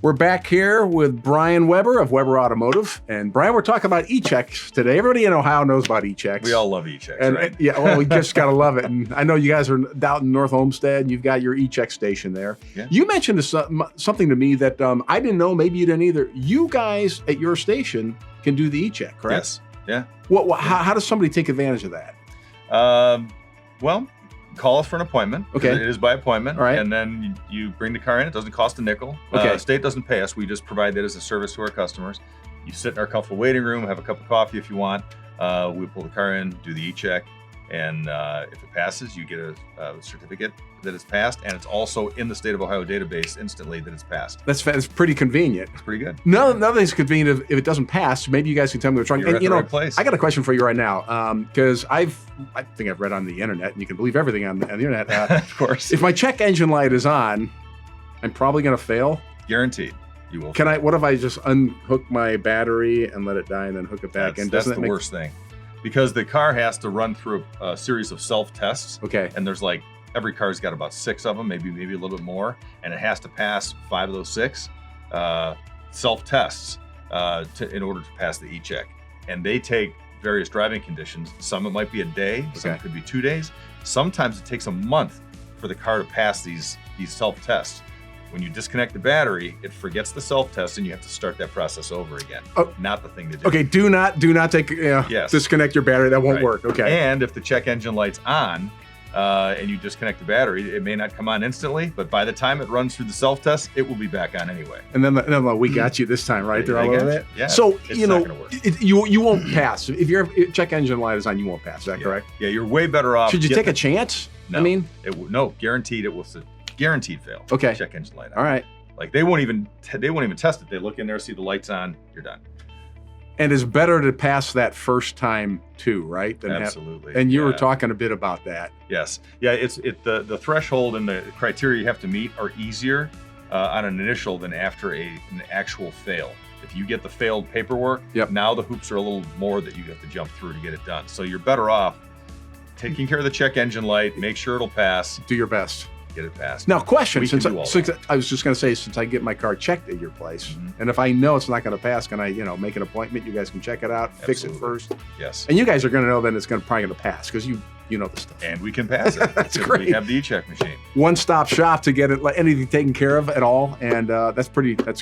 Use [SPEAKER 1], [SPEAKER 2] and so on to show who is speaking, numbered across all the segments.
[SPEAKER 1] We're back here with Brian Weber of Weber Automotive. And Brian, we're talking about e-checks today. Everybody in Ohio knows about e-checks.
[SPEAKER 2] We all love e-checks,
[SPEAKER 1] and,
[SPEAKER 2] right?
[SPEAKER 1] Yeah, well, we just got to love it. And I know you guys are out in North Homestead, and you've got your e-check station there. Yeah. You mentioned something to me that I didn't know, maybe you didn't either. You guys at your station can do the e-check, correct?
[SPEAKER 2] Yes, yeah.
[SPEAKER 1] How does somebody take advantage of that?
[SPEAKER 2] Well, call us for an appointment.
[SPEAKER 1] Okay.
[SPEAKER 2] It is by appointment.
[SPEAKER 1] All right.
[SPEAKER 2] And then you bring the car in. It doesn't cost a nickel.
[SPEAKER 1] Okay.
[SPEAKER 2] State doesn't pay us. We just provide that as a service to our customers. You sit in our comfortable waiting room, have a cup of coffee if you want. We pull the car in, do the e-check. And if it passes, you get a certificate that it's passed. And it's also in the state of Ohio database instantly that it's passed.
[SPEAKER 1] That's pretty convenient.
[SPEAKER 2] It's pretty good.
[SPEAKER 1] Nothing's convenient if it doesn't pass. Maybe you guys can tell me what's wrong.
[SPEAKER 2] You're at the right place.
[SPEAKER 1] I got a question for you right now, because I think I've read on the internet, and you can believe everything on the internet.
[SPEAKER 2] Of course.
[SPEAKER 1] If my check engine light is on, I'm probably going to fail.
[SPEAKER 2] Guaranteed. You will.
[SPEAKER 1] What if I just unhook my battery and let it die and then hook it back in?
[SPEAKER 2] That's the worst thing. Because the car has to run through a series of self-tests.
[SPEAKER 1] Okay.
[SPEAKER 2] And there's every car's got about 6 of them, maybe a little bit more. And it has to pass 5 of those 6 self-tests in order to pass the e-check. And they take various driving conditions. Some it might be a day, some it could be 2 days. Sometimes it takes a month for the car to pass these self-tests. When you disconnect the battery, it forgets the self-test, and you have to start that process over again. Oh, not the thing to do.
[SPEAKER 1] Okay, do not take disconnect your battery. That won't work. Okay.
[SPEAKER 2] And if the check engine light's on, and you disconnect the battery, it may not come on instantly, but by the time it runs through the self-test, it will be back on anyway.
[SPEAKER 1] And then we got you this time, right? They're all over it.
[SPEAKER 2] Yeah.
[SPEAKER 1] So you won't pass if your check engine light is on. You won't pass. Is that correct?
[SPEAKER 2] Yeah, you're way better off.
[SPEAKER 1] Should you take a chance?
[SPEAKER 2] No,
[SPEAKER 1] I mean,
[SPEAKER 2] no, guaranteed it will. Guaranteed fail.
[SPEAKER 1] Okay.
[SPEAKER 2] Check engine light on.
[SPEAKER 1] All right.
[SPEAKER 2] They won't even test it. They look in there, see the lights on, you're done.
[SPEAKER 1] And it's better to pass that first time too, right?
[SPEAKER 2] Absolutely.
[SPEAKER 1] And you were talking a bit about that.
[SPEAKER 2] Yes. Yeah. The threshold and the criteria you have to meet are easier on an initial than after an actual fail. If you get the failed paperwork, now the hoops are a little more that you have to jump through to get it done. So you're better off taking care of the check engine light, make sure it'll pass.
[SPEAKER 1] Do your best.
[SPEAKER 2] Get it passed.
[SPEAKER 1] Now, question, since I was just going to say, since I get my car checked at your place, and if I know it's not going to pass, can I, make an appointment? You guys can check it out, fix it first.
[SPEAKER 2] Yes.
[SPEAKER 1] And you guys are going to know that it's probably going to pass because you know the stuff.
[SPEAKER 2] And we can pass it.
[SPEAKER 1] That's great.
[SPEAKER 2] We have the e-check machine.
[SPEAKER 1] One-stop shop to get anything taken care of at all, and that's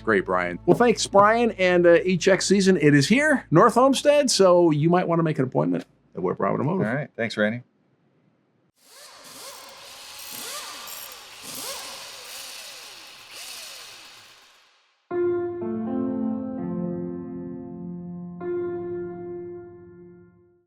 [SPEAKER 1] great, Brian. Well, thanks, Brian, and e-check season, it is here, North Homestead, so you might want to make an appointment at Weber Automotive.
[SPEAKER 2] All right. Thanks, Randy.